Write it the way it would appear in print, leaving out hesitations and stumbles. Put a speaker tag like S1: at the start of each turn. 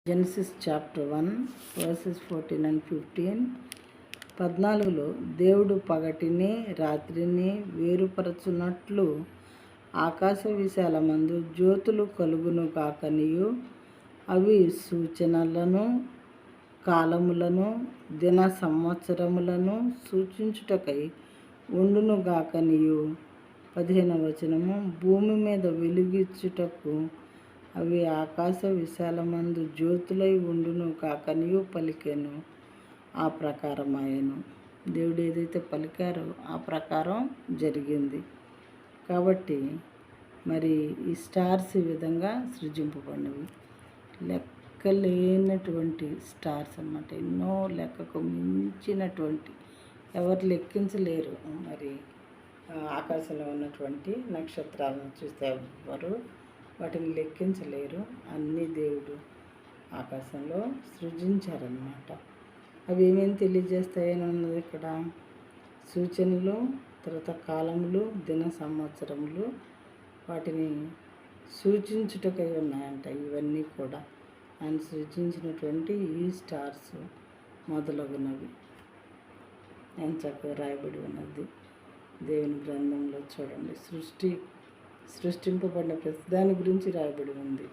S1: Genesis chapter 1 versus 14 and 15. 14లో దేవుడు పగటిని రాత్రిని వేరుపరచునట్లు ఆకాశ విశాలమందు జ్యోతులు కలుగును కాకనియు అవి సూచనలను కాలములను దిన సంవత్సరములను సూచించుటకై ఉండును గాకనియు. 15వ వచనము, భూమి మీద వెలుగిచ్చుటకు అవి ఆకాశ విశాలమందు జ్యోతులై ఉండును కాకనియు పలికెను. ఆ ప్రకారం ఆయను దేవుడు ఏదైతే పలికారో ఆ ప్రకారం జరిగింది. కాబట్టి మరి ఈ స్టార్స్ ఈ విధంగా సృజింపబడినవి. లెక్కలేనటువంటి స్టార్స్ అన్నమాట. ఎన్నో లెక్కకు మించినటువంటి, ఎవరు లెక్కించలేరు. మరి ఆకాశంలో ఉన్నటువంటి నక్షత్రాలను చూస్తే ఎవ్వరు వాటిని లెక్కించలేరు. అన్నీ దేవుడు ఆకాశంలో సృజించారన్నమాట. అవి ఏమేమి తెలియజేస్తాయని ఉన్నది ఇక్కడ. సూచనలు, తర్వాత కాలములు, దిన సంవత్సరములు, వాటిని సూచించుటకై ఉన్నాయంట. ఇవన్నీ కూడా ఆయన సృజించినటువంటి ఈ స్టార్స్ మొదలగునవి ఎంత చక్కగా రాయబడి ఉన్నది దేవుని గ్రంథంలో. చూడండి, సృష్టింపబడిన ప్రతి దాని గురించి రాయబడి ఉంది.